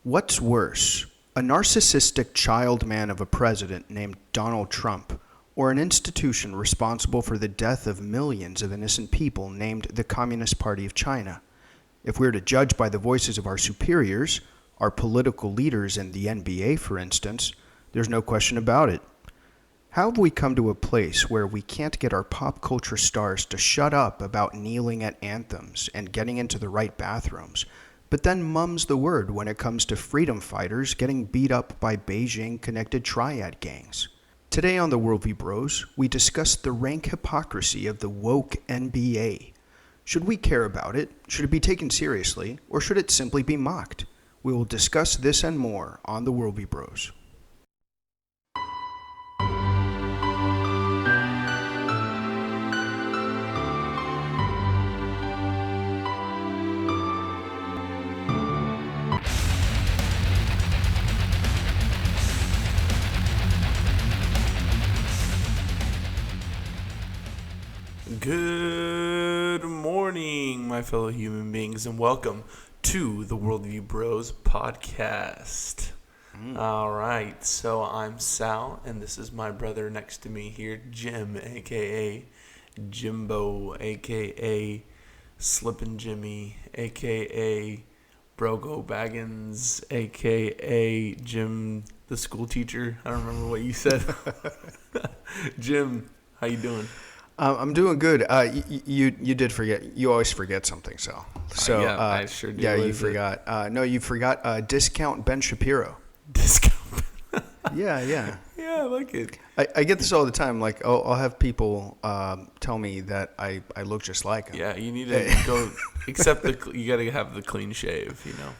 What's worse, a narcissistic child man of a president named Donald Trump, or an institution responsible for the death of millions of innocent people named the Communist Party of China? If we're to judge by the voices of our superiors, our political leaders in the NBA, for instance, there's no question about it. How have we come to a place where we can't get our pop culture stars to shut up about kneeling at anthems and getting into the right bathrooms, but then mum's the word when it comes to freedom fighters getting beat up by Beijing-connected triad gangs? Today on the Worldview Bros, we discuss the rank hypocrisy of the woke NBA. Should we care about it? Should it be taken seriously? Or should it simply be mocked? We will discuss this and more on the Worldview Bros. Good morning, my fellow human beings, and welcome to the Worldview Bros podcast. All right, so I'm Sal, and this is my brother next to me here, Jim, a.k.a. Jimbo, a.k.a. Slippin' Jimmy, a.k.a. Brogo Baggins, a.k.a. Jim, the school teacher. I don't remember what you said. Jim, how you doing? I'm doing good. You did forget. You always forget something, Sal. So yeah, I sure did. Yeah, you forgot. No, you forgot. Discount Ben Shapiro. Discount. Yeah. Yeah, I like it. I get this all the time. Like, I'll have people tell me that I look just like him. Yeah, you need to go. Except you got to have the clean shave. You know.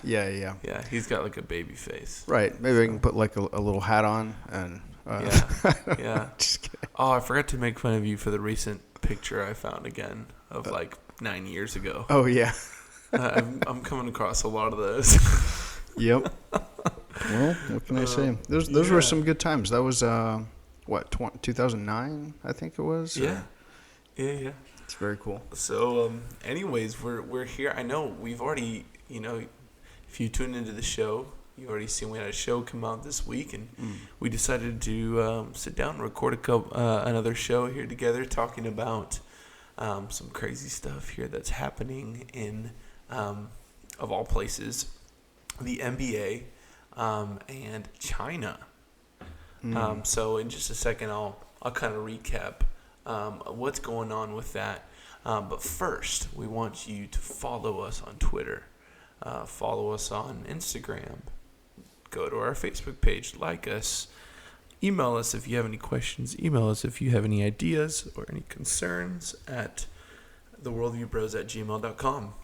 Yeah. Yeah, he's got like a baby face. Right. Maybe I can put like a little hat on and. Yeah. Just kidding. Oh, I forgot to make fun of you for the recent picture I found again of like 9 years ago. Oh yeah. I'm coming across a lot of those. Yep. Well, what can I say? Those were some good times. That was 2009, I think it was. Yeah. It's very cool. So, anyways, we're here. I know we've already, if you tune into the show, you've already seen we had a show come out this week, and we decided to sit down and record another show here together, talking about some crazy stuff here that's happening in, of all places, the NBA and China. So in just a second, I'll kind of recap what's going on with that. But first, we want you to follow us on Twitter, follow us on Instagram. Go to our Facebook page, like us, email us if you have any questions, email us if you have any ideas or any concerns at theworldviewbros@gmail.com.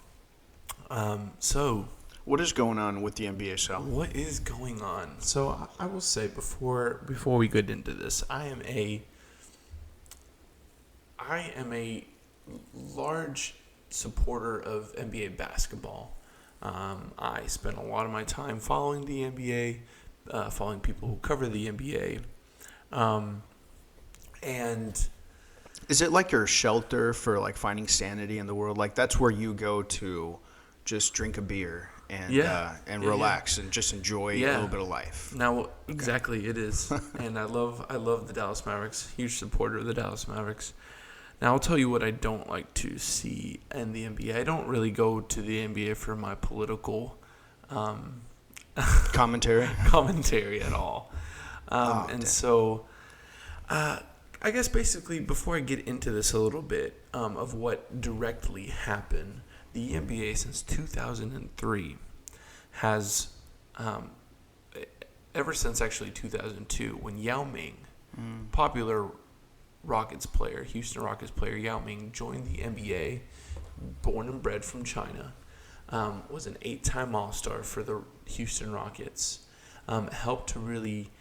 So, what is going on with the NBA, Sal? What is going on? So, I will say before we get into this, I am a large supporter of NBA basketball. I spend a lot of my time following the NBA, following people who cover the NBA. And is it like your shelter for like finding sanity in the world? Like that's where you go to just drink a beer and relax and just enjoy a little bit of life. Now, exactly, it is. And I love the Dallas Mavericks. Huge supporter of the Dallas Mavericks. Now, I'll tell you what I don't like to see in the NBA. I don't really go to the NBA for my political commentary at all. So, I guess basically, before I get into this a little bit of what directly happened, the NBA since 2003 has, ever since actually 2002, when Yao Ming, popular Houston Rockets player Yao Ming joined the NBA, born and bred from China, was an 8-time All-Star for the Houston Rockets, helped to really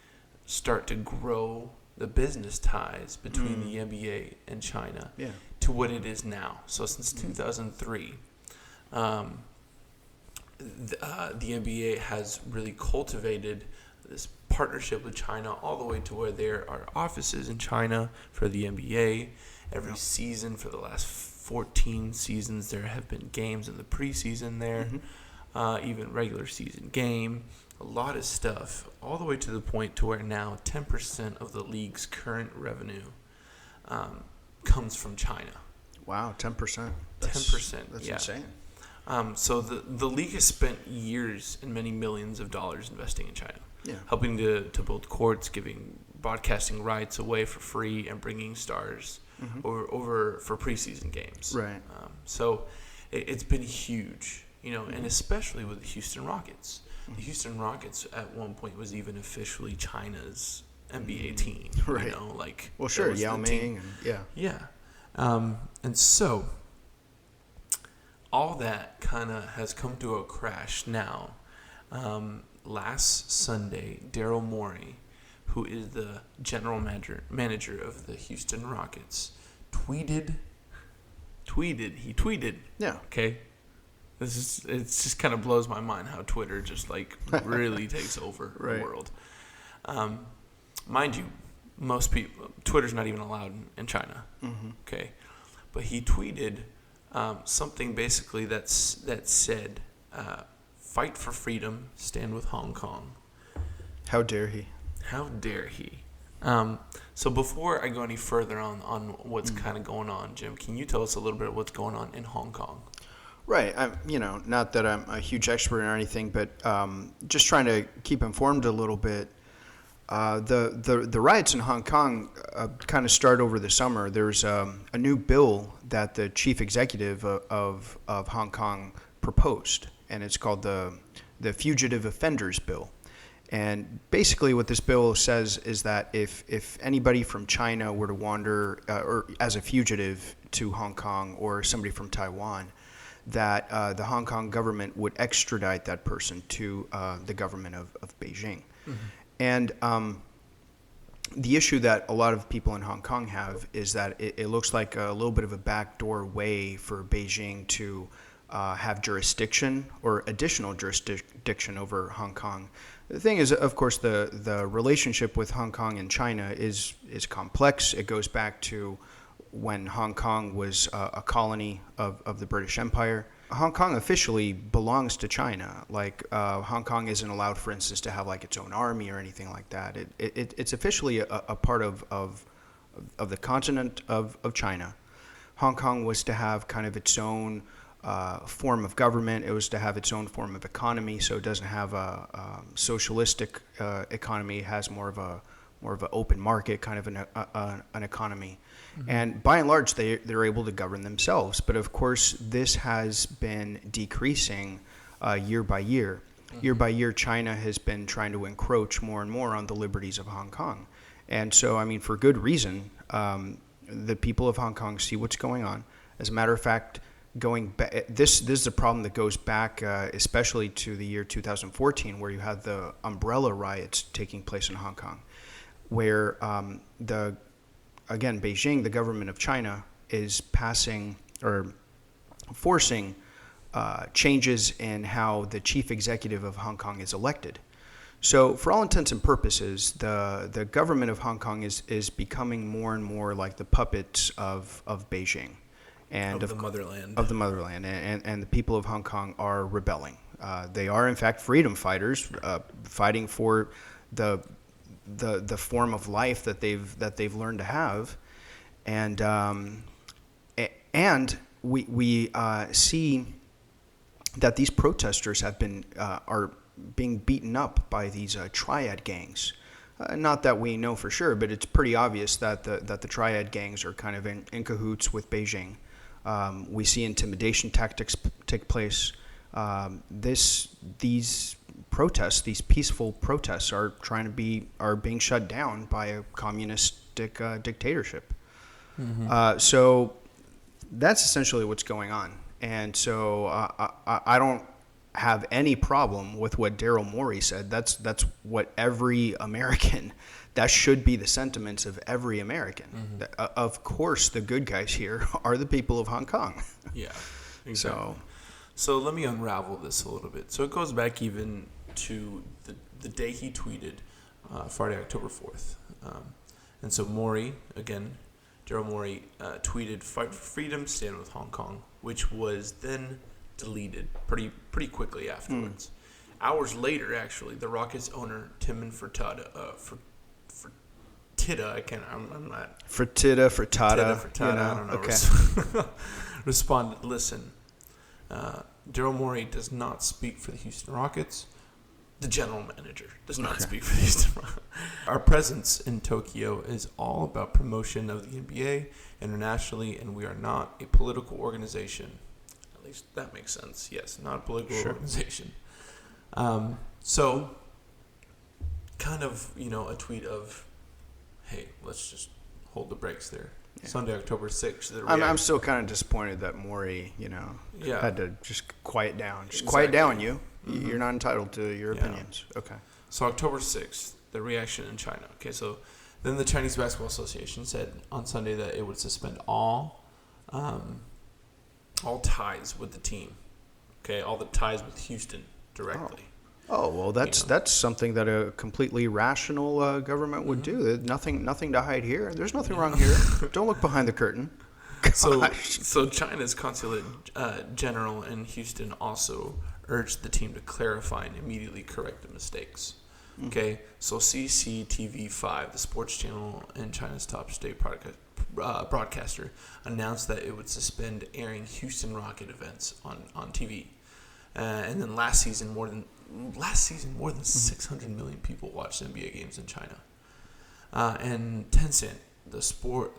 start to grow the business ties between the NBA and China to what it is now. So since 2003, the NBA has really cultivated this partnership with China all the way to where there are offices in China for the NBA. Every season for the last 14 seasons, there have been games in the preseason there. even regular season game, a lot of stuff, all the way to the point to where now 10% of the league's current revenue comes from China. Wow, 10%. 10%. That's yeah. insane. So the league has spent years and many millions of dollars investing in China, helping to build courts, giving broadcasting rights away for free, and bringing stars over for preseason games. Right. So it's been huge, and especially with the Houston Rockets. The Houston Rockets at one point was even officially China's NBA team. Right. Well, sure, Yao Ming. Yeah. And so all that kind of has come to a crash now. Last Sunday, Daryl Morey, who is the general manager of the Houston Rockets, tweeted. Yeah. Okay. It just kind of blows my mind how Twitter just really takes over the world. Mind you, most people, Twitter's not even allowed in China. Okay. But he tweeted something basically that said, "Fight for freedom, stand with Hong Kong." How dare he? How dare he? So before I go any further on what's kind of going on, Jim, can you tell us a little bit of what's going on in Hong Kong? Right. Not that I'm a huge expert or anything, but just trying to keep informed a little bit. The riots in Hong Kong kind of start over the summer. There's a new bill that the chief executive of Hong Kong proposed, and it's called the Fugitive Offenders Bill. And basically what this bill says is that if anybody from China were to wander or as a fugitive to Hong Kong, or somebody from Taiwan, that the Hong Kong government would extradite that person to the government of Beijing. And the issue that a lot of people in Hong Kong have is that it looks like a little bit of a backdoor way for Beijing to have jurisdiction or additional jurisdiction over Hong Kong. The thing is, of course, the relationship with Hong Kong and China is complex. It goes back to when Hong Kong was a colony of the British Empire. Hong Kong officially belongs to China. Hong Kong isn't allowed, for instance, to have its own army or anything like that. It's officially a part of the continent of China. Hong Kong was to have kind of its own form of government. It was to have its own form of economy. So it doesn't have a socialistic economy. It has more of an open market kind of an economy. And by and large, they're able to govern themselves. But of course, this has been decreasing year by year. Year by year, China has been trying to encroach more and more on the liberties of Hong Kong. And so, for good reason, the people of Hong Kong see what's going on. As a matter of fact, going back, this is a problem that goes back especially to the year 2014, where you had the umbrella riots taking place in Hong Kong, where Beijing, the government of China, is passing or forcing changes in how the chief executive of Hong Kong is elected. So for all intents and purposes, the government of Hong Kong is becoming more and more like the puppets of Beijing. And of the motherland. Of the motherland. And the people of Hong Kong are rebelling. They are, in fact, freedom fighters, fighting for the form of life that they've learned to have, and we see that these protesters are being beaten up by these triad gangs. Not that we know for sure, but it's pretty obvious that the triad gangs are kind of in cahoots with Beijing. We see intimidation tactics take place. These protests, these peaceful protests, are being shut down by a communistic dictatorship. So that's essentially what's going on. And so I don't have any problem with what Daryl Morey said. That's what every American, that should be the sentiments of every American. Of course, the good guys here are the people of Hong Kong. Yeah, exactly. So let me unravel this a little bit. So it goes back even to the day he tweeted, Friday, October 4th. And so Morey, again, Daryl Morey, tweeted, "Fight for freedom, stand with Hong Kong," which was then deleted pretty quickly afterwards. Hours later, actually, the Rockets owner Timon Fertitta, I'm not Fertitta, Fertitta, you know, I don't know. okay. Responded, listen, Daryl Morey does not speak for the Houston Rockets. The general manager does not speak for the Houston Rockets. Our presence in Tokyo is all about promotion of the NBA internationally, and we are not a political organization. At least that makes sense. Yes, not a political organization. So, kind of, a tweet of, hey, let's just hold the brakes there. Yeah. Sunday, October 6th. I'm still kind of disappointed that Morey, had to just quiet down. Just quiet down, you. Mm-hmm. You're not entitled to your opinions. Okay. So October 6th, the reaction in China. Okay, so then the Chinese Basketball Association said on Sunday that it would suspend all ties with the team. Okay, all the ties with Houston directly. Oh well, that's something that a completely rational government would do. Nothing to hide here. There's nothing wrong here. Don't look behind the curtain. So China's consulate general in Houston also urged the team to clarify and immediately correct the mistakes. Okay, so CCTV5, the sports channel in China's top state broadcaster, announced that it would suspend airing Houston Rocket events on TV. And then last season, more than 600 million people watched NBA games in China. And Tencent, the sport,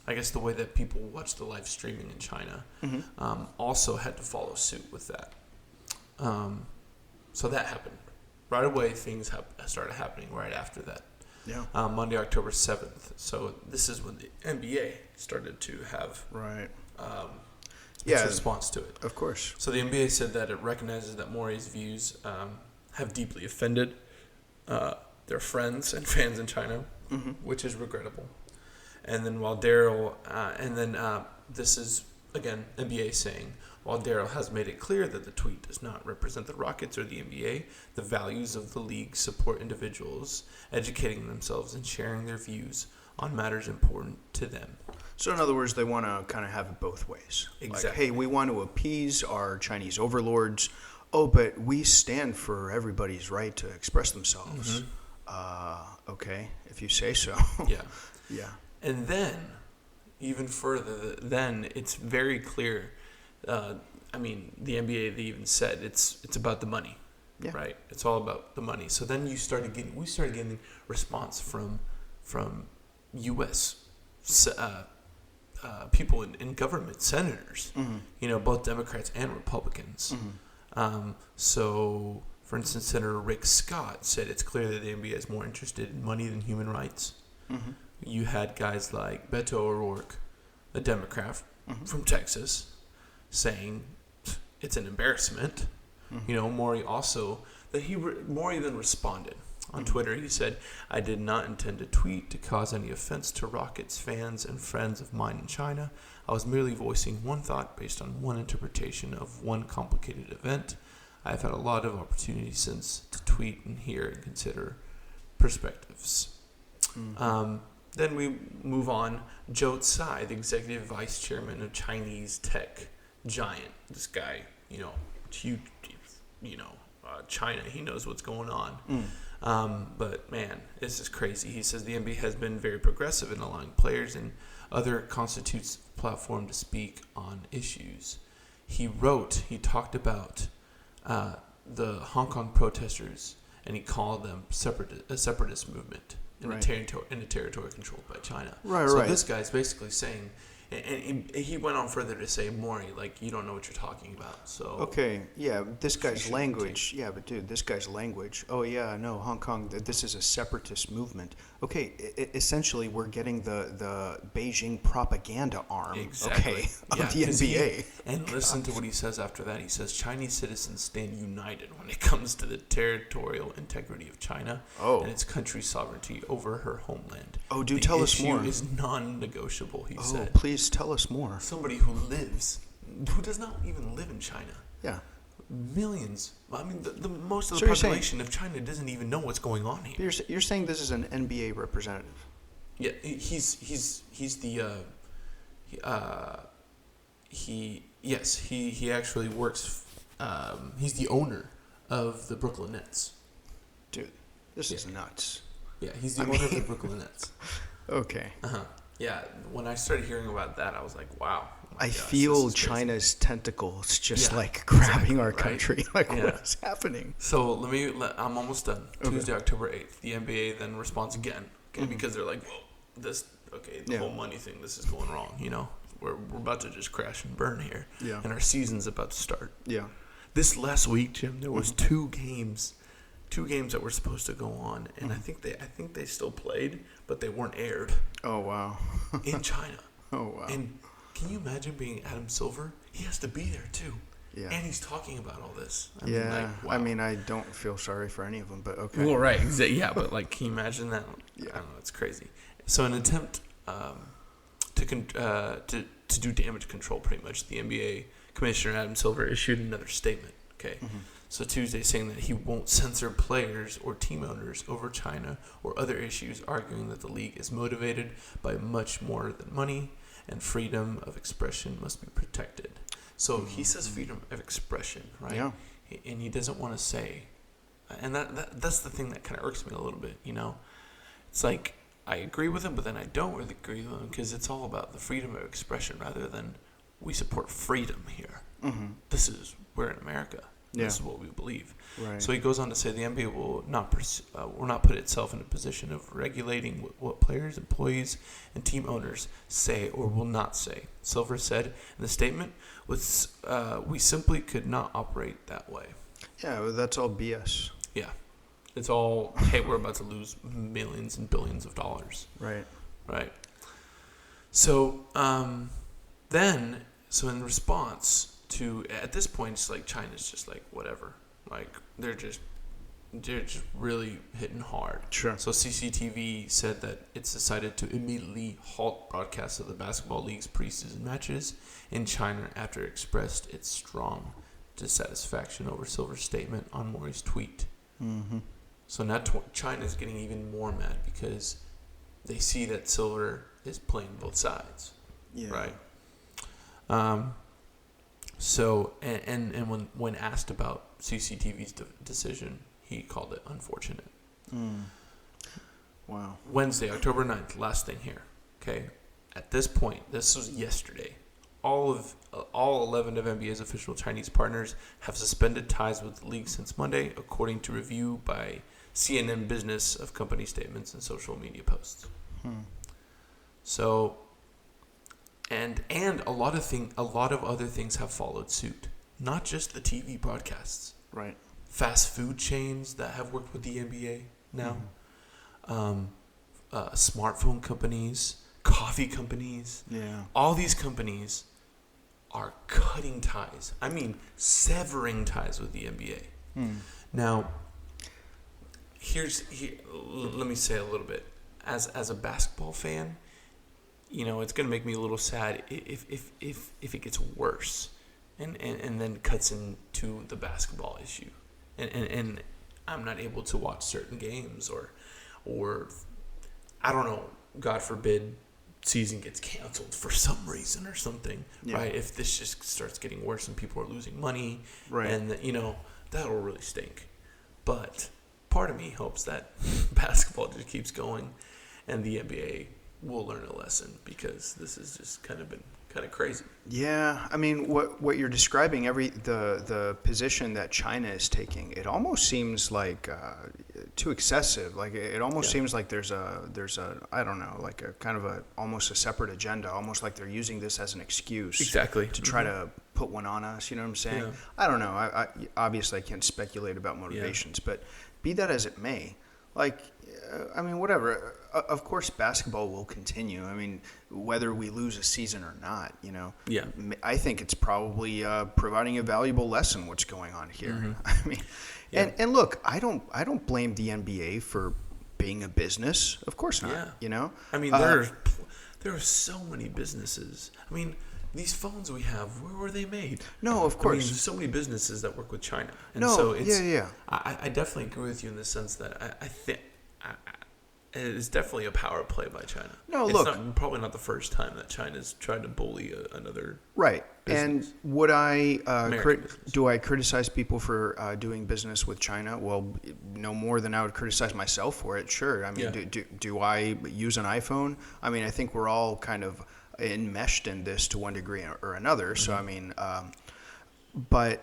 I guess the way that people watch the live streaming in China, also had to follow suit with that. So that happened. Right away, things started happening right after that. Yeah. Monday, October 7th. So this is when the NBA started to have its response to it. Of course. So the NBA said that it recognizes that Morey's views have deeply offended their friends and fans in China, which is regrettable. And then this is, again, NBA saying, while Daryl has made it clear that the tweet does not represent the Rockets or the NBA, the values of the league support individuals educating themselves and sharing their views on matters important to them. So in other words, they want to kind of have it both ways. Exactly. Like, hey, we want to appease our Chinese overlords. Oh, but we stand for everybody's right to express themselves. Okay, if you say so. Yeah. Yeah. And then, even further, it's very clear. The NBA, they even said it's about the money, right? It's all about the money. So then we started getting response from U.S. People in government, senators, both Democrats and Republicans. So, for instance, Senator Rick Scott said it's clear that the NBA is more interested in money than human rights. You had guys like Beto O'Rourke, a Democrat from Texas, saying it's an embarrassment. Morey Morey then responded on Twitter. He said, "I did not intend to tweet to cause any offense to Rockets fans and friends of mine in China. I was merely voicing one thought based on one interpretation of one complicated event. I have had a lot of opportunities since to tweet and hear and consider perspectives." Then we move on. Joe Tsai, the executive vice chairman of Chinese tech giant. This guy, huge, China. He knows what's going on. But man, this is crazy. He says the NBA has been very progressive in allowing players and other constitutes platform to speak on issues. He talked about the Hong Kong protesters, and he called them a separatist movement in a territory controlled by China. So this guy's basically saying, and he went on further to say, Morey, you don't know what you're talking about. So okay, yeah, this guy's language. Yeah, but dude, this guy's language. Oh yeah, no, Hong Kong. This is a separatist movement. Okay, essentially, we're getting the Beijing propaganda arm. Exactly. Okay, of the NBA. And listen to what he says after that. He says Chinese citizens stand united when it comes to the territorial integrity of China and its country's sovereignty over her homeland. Oh, do tell us more. The issue is non-negotiable, he said. Please tell us more. Somebody who does not even live in China. Yeah. Millions. I mean, the most of the population of China doesn't even know what's going on here. You're saying this is an NBA representative? Yeah, he's the Yes, he actually works. He's the owner of the Brooklyn Nets. Dude, this is nuts. Yeah, he's the owner of the Brooklyn Nets. Okay. Yeah, when I started hearing about that, I was like, wow. I feel China's tentacles just grabbing our country. What is happening? So I'm almost done. Okay. Tuesday, October 8th. The NBA then responds again. Okay, because they're like, well, the whole money thing, this is going wrong, We're about to just crash and burn here. Yeah. And our season's about to start. Yeah. This last week, Jim, there was two games that were supposed to go on, and I think they still played, but they weren't aired. Oh wow! In China. Oh wow! And can you imagine being Adam Silver? He has to be there too. Yeah. And he's talking about all this. I mean, I don't feel sorry for any of them, but okay. Well, right, exactly. Yeah, but can you imagine that? Yeah. I don't know. It's crazy. So, in an attempt to do damage control, pretty much, the NBA Commissioner Adam Silver issued another statement. Okay. Mm-hmm. So Tuesday saying that he won't censor players or team owners over China or other issues, arguing that the league is motivated by much more than money and freedom of expression must be protected. So he says freedom of expression, right? Yeah. And he doesn't want to say, and that's the thing that kind of irks me a little bit, It's like I agree with him, but then I don't really agree with him because it's all about the freedom of expression rather than we support freedom here. Mm-hmm. We're in America. Yeah. This is what we believe. Right. So he goes on to say the NBA will not put itself in a position of regulating what players, employees, and team owners say or will not say. Silver said in the statement, we simply could not operate that way. Yeah, well, that's all BS. Yeah. It's all, hey, we're about to lose millions and billions of dollars. Right. Right. So in response to, at this point, it's like China's just like whatever, like they're just really hitting hard. Sure. So CCTV said that it's decided to immediately halt broadcasts of the basketball league's preseason matches in China after it expressed its strong dissatisfaction over Silver's statement on Maury's tweet. Mm-hmm. So now China's getting even more mad because they see that Silver is playing both sides. Yeah. Right. So, and when asked about CCTV's decision, he called it unfortunate. Wow. Wednesday, October 9th, last thing here. Okay. At this point, this was yesterday, all 11 of NBA's official Chinese partners have suspended ties with the league since Monday, according to review by CNN Business of company statements and social media posts. So... And a lot of other things have followed suit. Not just the TV broadcasts. Right. Fast food chains that have worked with the NBA now. Smartphone companies, coffee companies. Yeah. All these companies are cutting ties. I mean, severing ties with the NBA. Now, let me say a little bit. As a basketball fan, it's going to make me a little sad if it gets worse and then cuts into the basketball issue. And I'm not able to watch certain games or I don't know, God forbid, season gets canceled for some reason or something, right? If this just starts getting worse and people are losing money, right? And, that'll really stink. But part of me hopes that basketball just keeps going and the NBA will learn a lesson because this has just kind of been kind of crazy. Yeah, I mean, what you're describing, the position that China is taking, it almost seems like too excessive. Like it almost seems like there's a I don't know, like a kind of almost a separate agenda, almost like they're using this as an excuse. Exactly. To try to put one on us. You know what I'm saying? Yeah. I don't know. I obviously I can't speculate about motivations, but be that as it may, like. I mean, whatever. Of course, basketball will continue. I mean, whether we lose a season or not, Yeah. I think it's probably providing a valuable lesson what's going on here. Mm-hmm. I mean, and look, I don't blame the NBA for being a business. Of course not. Yeah. I mean, there are so many businesses. I mean, these phones we have, where were they made? No, of course. I mean, there's so many businesses that work with China. And so it's, I definitely agree with you in the sense that I think it's definitely a power play by China. No, it's look, probably not the first time that China's tried to bully another right. business. And would I Business. do I criticize people for doing business with China? Well, no more than I would criticize myself for it. Sure. I mean, do I use an iPhone? I mean, I think we're all kind of enmeshed in this to one degree or another. So I mean, but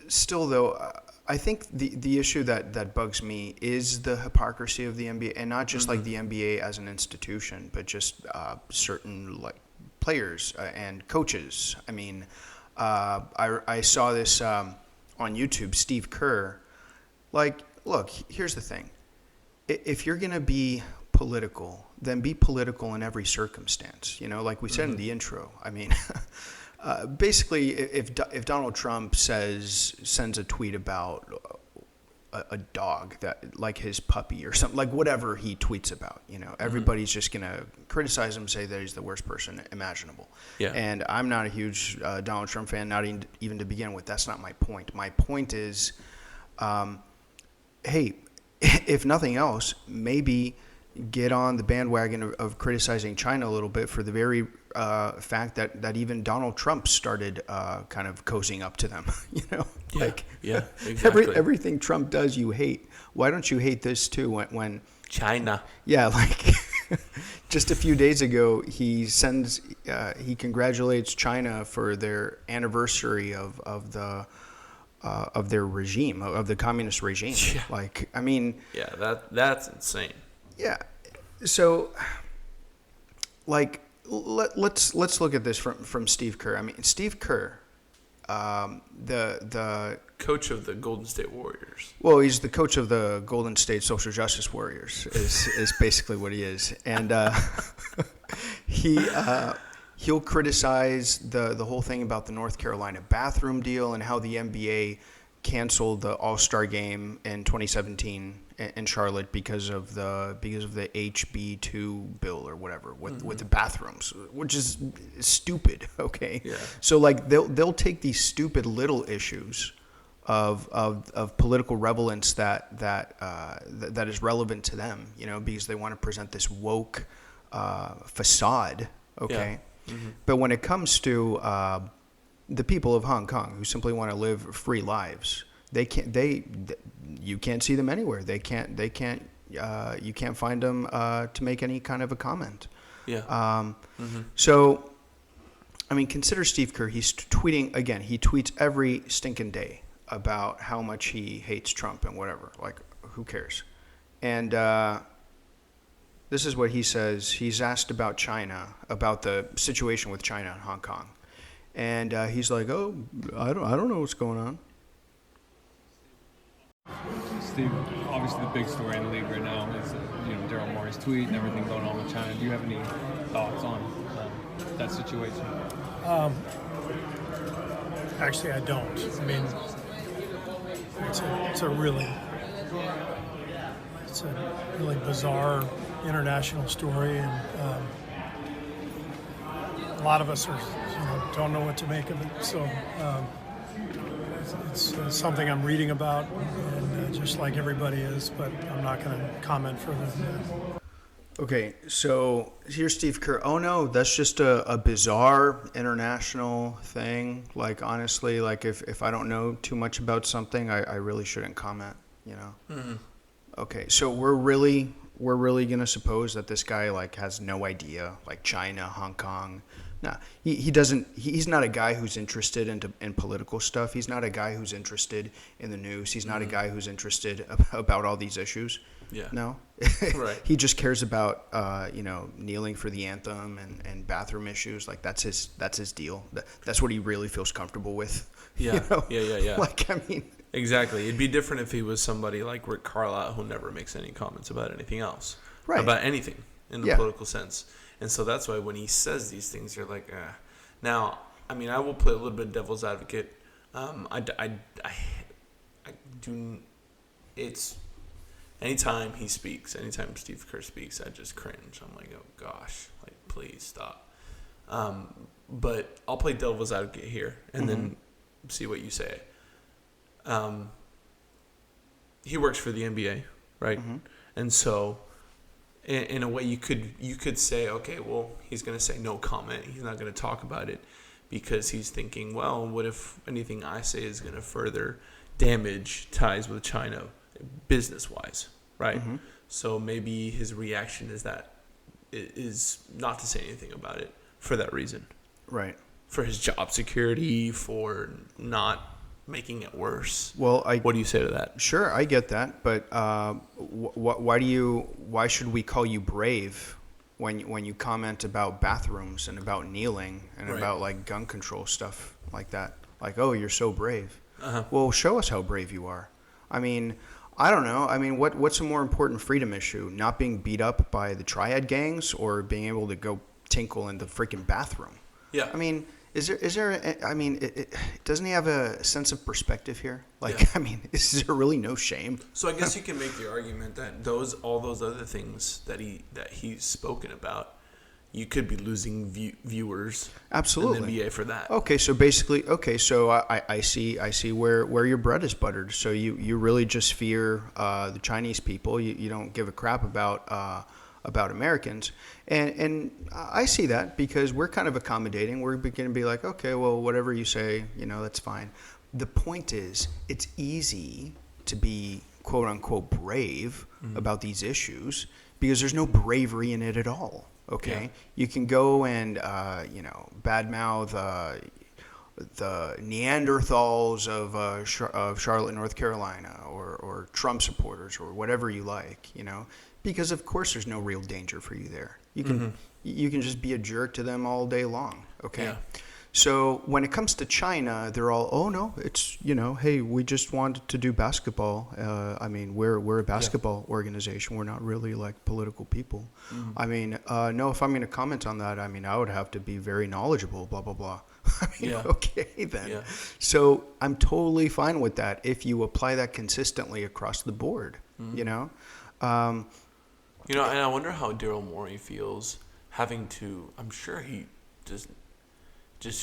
still though. I think the issue that bugs me is the hypocrisy of the NBA, and not just like the NBA as an institution, but just certain like players and coaches. I mean, I saw this on YouTube. Steve Kerr, like, look, here's the thing: if you're gonna be political, then be political in every circumstance. You know, like we said in the intro. I mean. Basically, if Donald Trump sends a tweet about a dog that like his puppy or something, like whatever he tweets about, you know, everybody's just gonna criticize him, say that he's the worst person imaginable. Yeah. And I'm not a huge Donald Trump fan, not even to begin with. That's not my point. My point is, hey, if nothing else, maybe get on the bandwagon of criticizing China a little bit for the very fact that even Donald Trump started kind of cozying up to them, you know? Exactly. Everything Trump does you hate. Why don't you hate this too when China. Yeah, like just a few days ago he congratulates China for their anniversary of their regime, of the communist regime. Yeah. Like, I mean, yeah, that's insane. Yeah. So, like, let's look at this from Steve Kerr. I mean, Steve Kerr, the coach of the Golden State Warriors. Well, he's the coach of the Golden State Social Justice Warriors. Is basically what he is, and he'll criticize the whole thing about the North Carolina bathroom deal and how the NBA canceled the All-Star game in 2017 in Charlotte because of the HB2 bill or whatever with the bathrooms, which is stupid. Okay, yeah. So like they'll take these stupid little issues of political relevance that is relevant to them, you know, because they want to present this woke facade. Okay, Yeah. Mm-hmm. But when it comes to the people of Hong Kong who simply want to live free lives, you can't see them anywhere. You can't find them to make any kind of a comment. Yeah. So, I mean, consider Steve Kerr. He's tweeting again. He tweets every stinking day about how much he hates Trump and whatever. Like, who cares? And this is what he says. He's asked about China, about the situation with China and Hong Kong. And he's like, "Oh, I don't know what's going on." Steve, obviously the big story in the league right now is Daryl Morey's tweet and everything going on with China. Do you have any thoughts on that situation? Actually, I don't. I mean, it's a really bizarre international story, and a lot of us don't know what to make of it. So it's something I'm reading about, and just like everybody is, but I'm not going to comment further than that. Okay, so here's Steve Kerr. Oh no, that's just a bizarre international thing. Like, honestly, like if I don't know too much about something, I really shouldn't comment, you know? Mm-hmm. Okay, so we're really gonna suppose that this guy like has no idea, like China, Hong Kong. No, he doesn't. He's not a guy who's interested in political stuff. He's not a guy who's interested in the news. He's not a guy who's interested about all these issues. Yeah. No. Right. He just cares about kneeling for the anthem and bathroom issues. Like that's his deal. That's what he really feels comfortable with. Yeah. You know? Yeah. Like, I mean. Exactly. It'd be different if he was somebody like Rick Carlisle who never makes any comments about anything else. Right. About anything in the political sense. And so that's why when he says these things, you're like, Now, I mean, I will play a little bit of devil's advocate. It's anytime he speaks, anytime Steve Kerr speaks, I just cringe. I'm like, oh gosh, like please stop. But I'll play devil's advocate here and then see what you say. He works for the NBA, right? Mm-hmm. And so, in a way, you could say, okay, well, he's going to say no comment. He's not going to talk about it because he's thinking, well, what if anything I say is going to further damage ties with China business-wise, right? Mm-hmm. So maybe his reaction is not to say anything about it for that reason. Right. For his job security, for not making it worse. Well, what do you say to that? Sure, I get that, but why should we call you brave when you comment about bathrooms and about kneeling and about like gun control stuff like that? Like, oh, you're so brave. Uh-huh. Well, show us how brave you are. I mean, I don't know. I mean, what's a more important freedom issue? Not being beat up by the triad gangs or being able to go tinkle in the freaking bathroom? Yeah. I mean, doesn't he have a sense of perspective here? Like, yeah. I mean, is there really no shame? So I guess you can make the argument that all those other things that he's spoken about, you could be losing viewers. Absolutely. In the NBA for that. Okay, so basically, I see where your bread is buttered. So you really just fear the Chinese people. You don't give a crap about Americans, and I see that because we're kind of accommodating. We're going to be like, okay, well, whatever you say, that's fine. The point is, it's easy to be quote unquote brave about these issues because there's no bravery in it at all. Okay, yeah. You can go and badmouth the Neanderthals of Charlotte, North Carolina, or Trump supporters, or whatever you like, because of course there's no real danger for you there. You can just be a jerk to them all day long. Okay. Yeah. So when it comes to China, they're all, oh no, it's hey, we just wanted to do basketball. I mean, we're a basketball organization. We're not really like political people. Mm-hmm. I mean, no, if I'm going to comment on that, I mean, I would have to be very knowledgeable. Blah blah blah. I mean, okay then. Yeah. So I'm totally fine with that if you apply that consistently across the board. Mm-hmm. And I wonder how Daryl Morey feels having to. I'm sure he just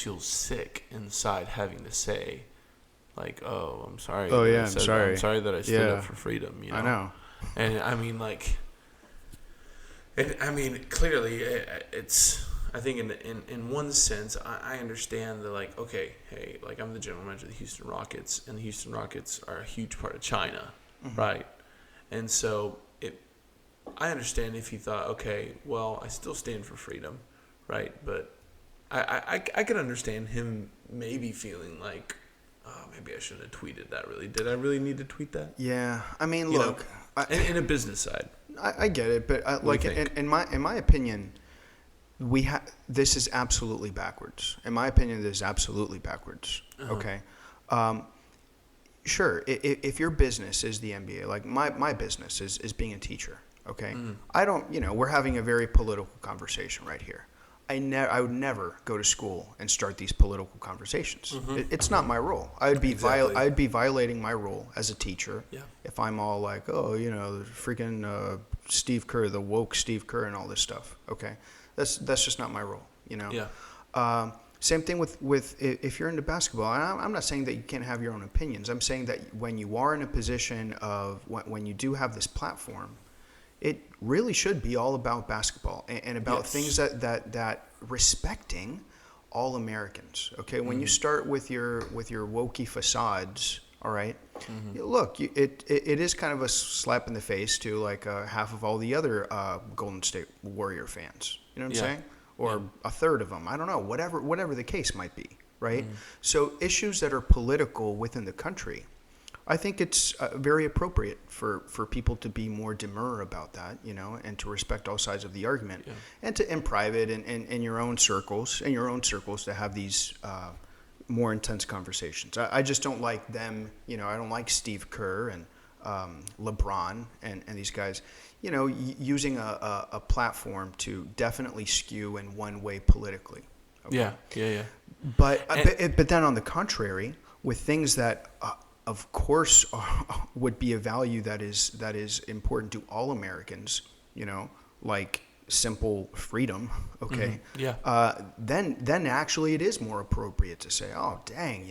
feels sick inside having to say, like, oh, I'm sorry. Oh yeah, I'm sorry. I'm sorry that I stood up for freedom. I know. And I mean, clearly, it's. I think in one sense, I understand that, like, okay, hey, like, I'm the general manager of the Houston Rockets, and the Houston Rockets are a huge part of China, mm-hmm. right? And so I understand if he thought, okay, well, I still stand for freedom, right? But I could understand him maybe feeling like, oh, maybe I shouldn't have tweeted that. Really, did I really need to tweet that? Yeah, I mean, look, in a business side, I get it, but like in my opinion. This is absolutely backwards. In my opinion, this is absolutely backwards. Uh-huh. Okay. Sure. If your business is the NBA, like my business is being a teacher. Okay. Mm. I don't, we're having a very political conversation right here. I would never go to school and start these political conversations. Mm-hmm. It's not my role. I'd be violating my role as a teacher if I'm all like, oh, the freaking Steve Kerr, the woke Steve Kerr, and all this stuff. Okay. That's just not my role, Yeah. Same thing with if you're into basketball. And I'm not saying that you can't have your own opinions. I'm saying that when you are in a position of when you do have this platform, it really should be all about basketball and about things that respecting all Americans. Okay, when you start with your wokey facades, all right. Mm-hmm. Look, it is kind of a slap in the face to like half of all the other Golden State Warrior fans. You know what I'm saying? Or a third of them. I don't know. Whatever the case might be, right? Mm-hmm. So issues that are political within the country, I think it's very appropriate for people to be more demure about that, and to respect all sides of the argument, and to in private and in your own circles, to have these more intense conversations. I just don't like them, I don't like Steve Kerr and LeBron and these guys, using a platform to definitely skew in one way politically. Okay? Yeah. But then on the contrary, with things that of course would be a value that is important to all Americans, like simple freedom, okay? Mm-hmm. Yeah. Then actually it is more appropriate to say, oh, dang,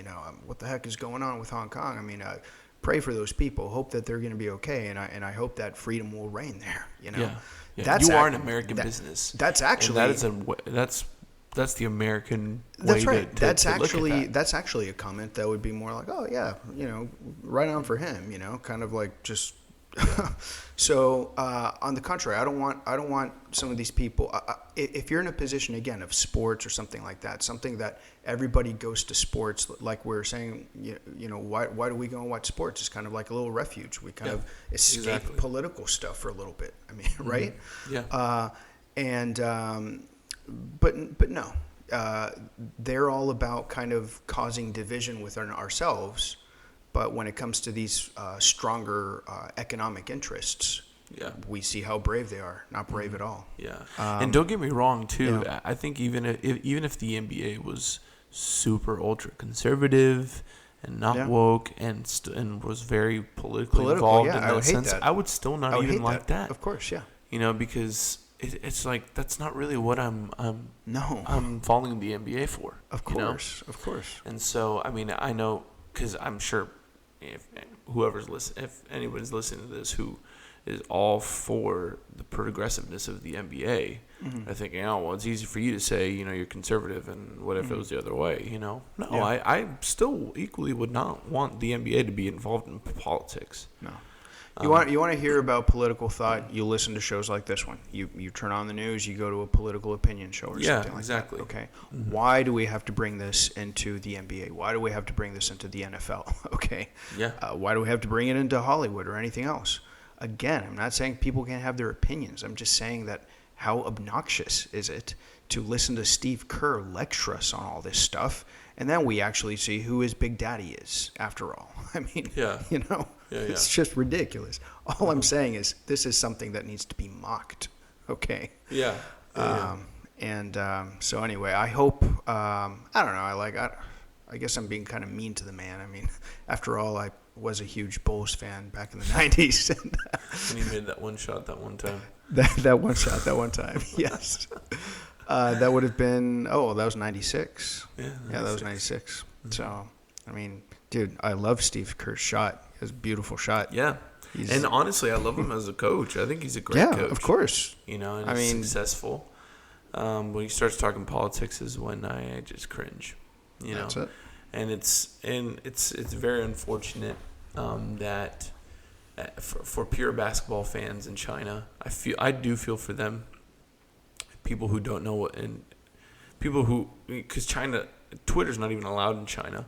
what the heck is going on with Hong Kong? I mean, pray for those people, hope that they're going to be okay, and I hope that freedom will reign there. Yeah. That's you are an American business. That's actually that's the American way that's right. to look at that. That's actually a comment that would be more like, oh yeah, right on for him, kind of like just. So on the contrary, I don't want some of these people. If you're in a position again of sports or something like that, something that everybody goes to sports, like we're saying, why do we go and watch sports? It's kind of like a little refuge. We kind of escape political stuff for a little bit. I mean, right? Yeah. But no, they're all about kind of causing division within ourselves. But when it comes to these stronger economic interests, we see how brave they are. Not brave at all. Yeah, and don't get me wrong, too. Yeah. I think even if the NBA was super ultra conservative and not woke and was very politically involved in that sense, I would still not even like that. Of course, yeah. Because it's like that's not really what I'm following the NBA for. Of course, of course. And so, I mean, I know because I'm sure. If anybody's listening to this who is all for the progressiveness of the NBA, they're thinking, it's easy for you to say, you're conservative, and what if it was the other way, No, I still equally would not want the NBA to be involved in politics. No. You want to hear about political thought, you listen to shows like this one. You turn on the news, you go to a political opinion show or something like exactly. that. Okay. Mm-hmm. Why do we have to bring this into the NBA? Why do we have to bring this into the NFL? Okay. Yeah. Why do we have to bring it into Hollywood or anything else? Again, I'm not saying people can't have their opinions. I'm just saying that how obnoxious is it to listen to Steve Kerr lecture us on all this stuff, and then we actually see who his big daddy is after all. I mean, it's just ridiculous. All I'm saying is this is something that needs to be mocked. Okay. Yeah. So anyway, I hope. I don't know. I guess I'm being kind of mean to the man. I mean, after all, I was a huge Bulls fan back in the '90s. And he made that one shot that one time. that one shot that one time. Yes. That would have been. Oh, that was '96. Yeah. That was '96. Mm-hmm. So, I mean, dude, I love Steve Kerr's shot. It was a beautiful shot. Yeah. And honestly, I love him as a coach. I think he's a great coach. Yeah, of course. And he's successful. When he starts talking politics is when I just cringe. That's it. And it's very unfortunate that for pure basketball fans in China, I do feel for them. People who don't know because Twitter's not even allowed in China.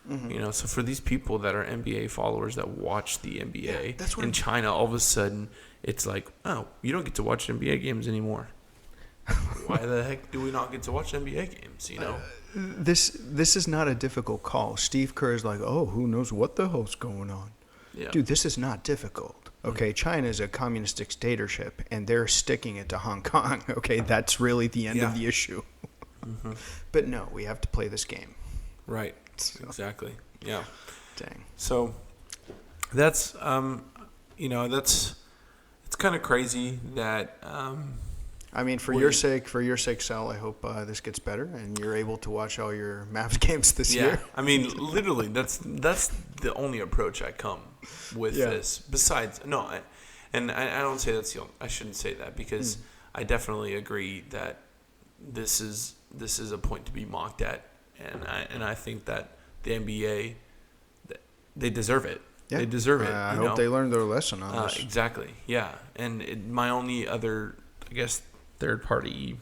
Mm-hmm. So for these people that are NBA followers that watch the NBA in China, all of a sudden it's like, oh, you don't get to watch NBA games anymore. Why the heck do we not get to watch NBA games? This is not a difficult call. Steve Kerr is like, oh, who knows what the hell's going on? Yeah. Dude, this is not difficult. Okay, mm-hmm. China is a communist dictatorship, and they're sticking it to Hong Kong. Okay, that's really the end of the issue. Mm-hmm. But no, we have to play this game. Right. Exactly. Yeah. Dang. So that's it's kind of crazy that I mean, for your sake, Sal, I hope this gets better and you're able to watch all your Mavs games this year. I mean, literally, that's the only approach I come with this. Besides, I don't say that's the only. I shouldn't say that because I definitely agree that this is a point to be mocked at, and I think that the NBA they deserve it. Yeah. They deserve it. I hope they learned their lesson on this. Exactly. Yeah, and my only other, I guess, third party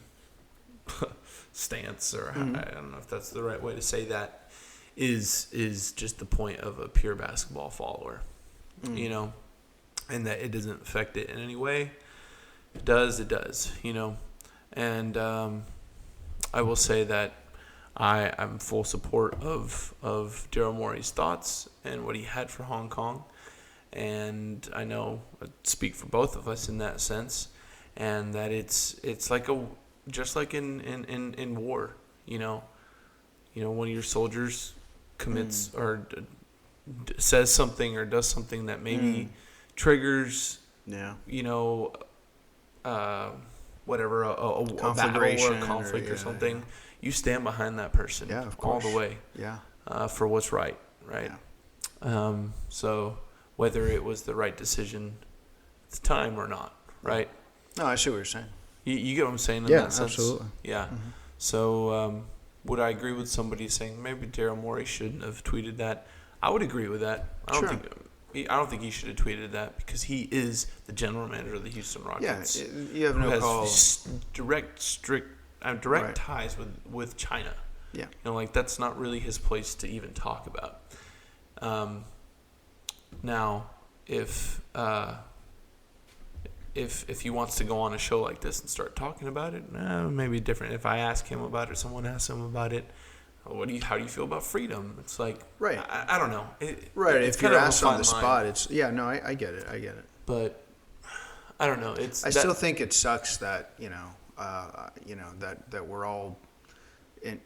stance, or I don't know if that's the right way to say that, is just the point of a pure basketball follower, and that it doesn't affect it in any way. If it does, and I will say that I'm full support of Daryl Morey's thoughts and what he had for Hong Kong, and I know I speak for both of us in that sense. And that it's like just like in war, when your soldiers commits or says something or does something that maybe triggers, whatever a battle or a conflict or something, you stand behind that person, of all course. the way, for what's right. So whether it was the right decision at the time or not, right? No, I see what you're saying. You get what I'm saying in Yeah, that sense? absolutely. Yeah. So would I agree with somebody saying maybe Daryl Morey shouldn't have tweeted that? I would agree with that. I don't think he should have tweeted that because he is the general manager of the Houston Rockets. Yeah, you have no who has call. direct Right. ties with China. Yeah. Like that's not really his place to even talk about. Now, if he wants to go on a show like this and start talking about it, maybe different. If I ask him about it, or someone asks him about it, how do you feel about freedom? It's like, Right. I don't know. Right. It's If you're kind of a asked on fine the line. spot, it's I get it. But I don't know. I still think it sucks that that we're all in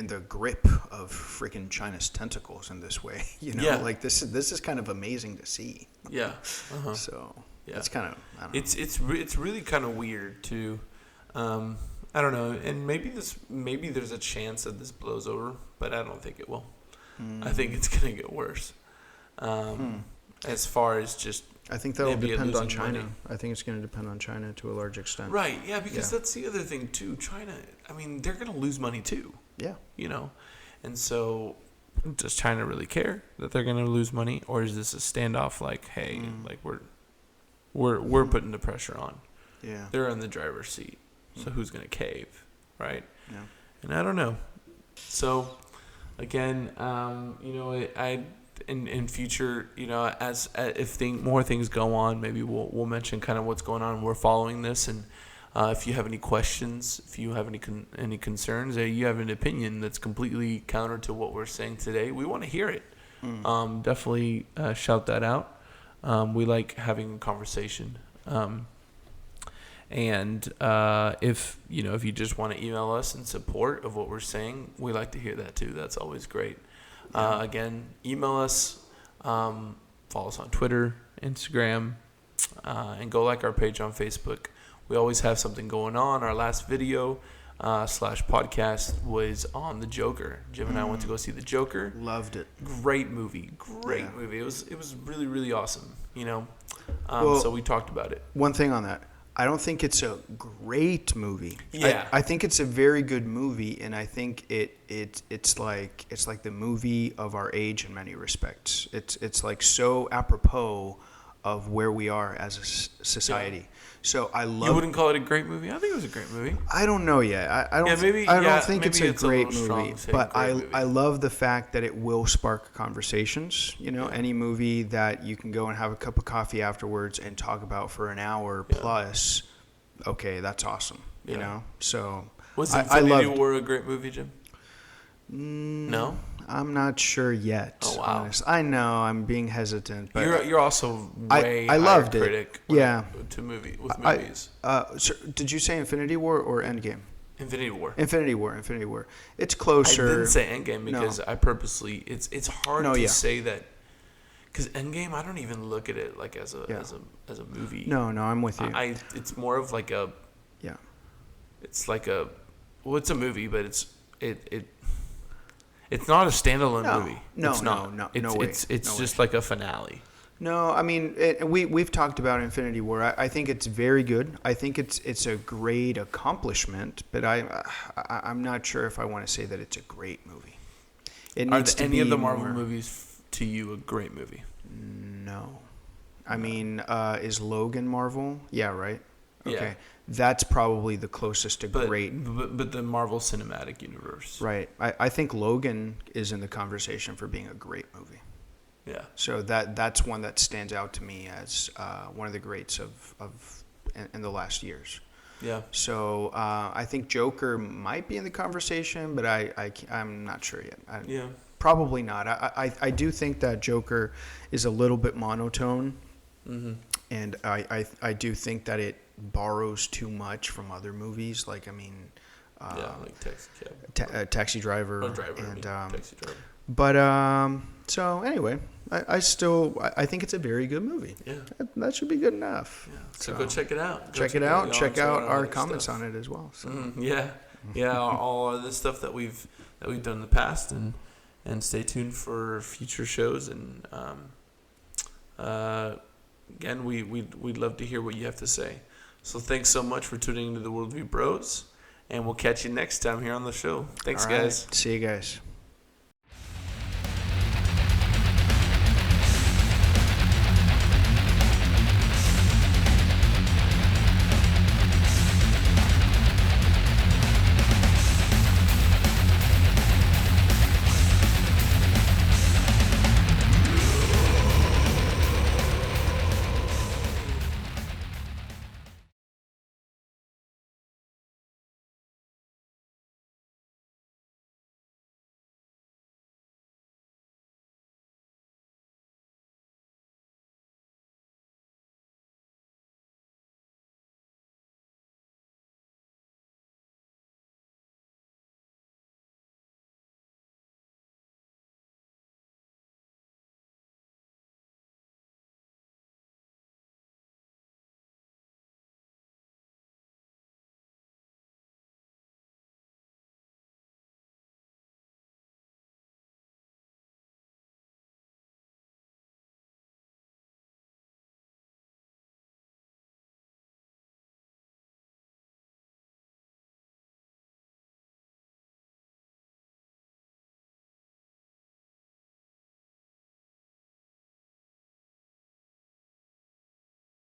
the grip of freaking China's tentacles in this way. Yeah. Like this is kind of amazing to see. Yeah. So Yeah. it's kind of I don't know. It's really kind of weird too. I don't know, and maybe there's a chance that this blows over, but I don't think it will. I think it's gonna get worse. As far as just I think that'll maybe depend on losing China. money. I think it's going to depend on China to a large extent. Right, yeah, because Yeah. that's the other thing too. China, I mean, they're gonna lose money too. Yeah. And so does China really care that they're gonna lose money, or is this a standoff? Like, hey, like we're putting the pressure on. Yeah. They're in the driver's seat, so who's gonna cave, right? Yeah. And I don't know. So again, I in future, as if more things go on, maybe we'll mention kind of what's going on. We're following this, and if you have any questions, if you have any concerns, or you have an opinion that's completely counter to what we're saying today, we want to hear it. Definitely shout that out. We like having a conversation. And if you just want to email us in support of what we're saying, we like to hear that too. That's always great. Again, email us, follow us on Twitter, Instagram, and go like our page on Facebook. We always have something going on. Our last video / podcast was on the Joker. Jim and I went to go see the Joker. Loved it. Great movie. Movie. It was really, really awesome. So we talked about it. One thing on that. I don't think it's a great movie. Yeah. I think it's a very good movie, and I think it's like the movie of our age in many respects. It's like so apropos of where we are as a society. Yeah. So I love. You wouldn't call it a great movie? I think it was a great movie. I don't know yet. I don't. Yeah, maybe- I don't yeah, think it's maybe a it's a great little strong movie, to say but great movie. I love the fact that it will spark conversations. Any movie that you can go and have a cup of coffee afterwards and talk about for an hour plus. Okay, that's awesome. So Was I Infinity loved. War a great movie, Jim? No? I'm not sure yet. Oh, wow. Honest. I know I'm being hesitant, but You're also way I higher loved it. critic Yeah. with movies. So did you say Infinity War or Endgame? Infinity War. Infinity War. It's I closer. didn't say Endgame because I purposely it's hard to say that because Endgame I don't even look at it like as a movie. No, I'm with you. It's more of like a Yeah. It's like it's a movie, but it's not a standalone movie. No, it's not. no it's, way. It's just like a finale. No, I mean we've talked about Infinity War. I think it's very good. I think it's a great accomplishment, but I'm not sure if I want to say that it's a great movie. It needs to any be of the Marvel more. movies to you a great movie? No. I mean, is Logan Marvel? Yeah, right? Okay. Yeah. That's probably the closest to great. But the Marvel Cinematic Universe. Right. I think Logan is in the conversation for being a great movie. Yeah. So that's one that stands out to me as one of the greats in the last years. Yeah. So I think Joker might be in the conversation, but I'm not sure yet. Yeah. Probably not. I do think that Joker is a little bit monotone, and I do think that it borrows too much from other movies. Like like Taxi Driver, Taxi Driver. But so anyway, I think it's a very good movie. Yeah. That should be good enough. Yeah. So go check it out. Check it out. Check out our comments on it as well. So. Yeah. Yeah. All of the stuff that we've done in the past, and and stay tuned for future shows. And again, we'd love to hear what you have to say. So thanks so much for tuning into the Worldview Bros, and we'll catch you next time here on the show. Thanks, All right. guys. See you guys.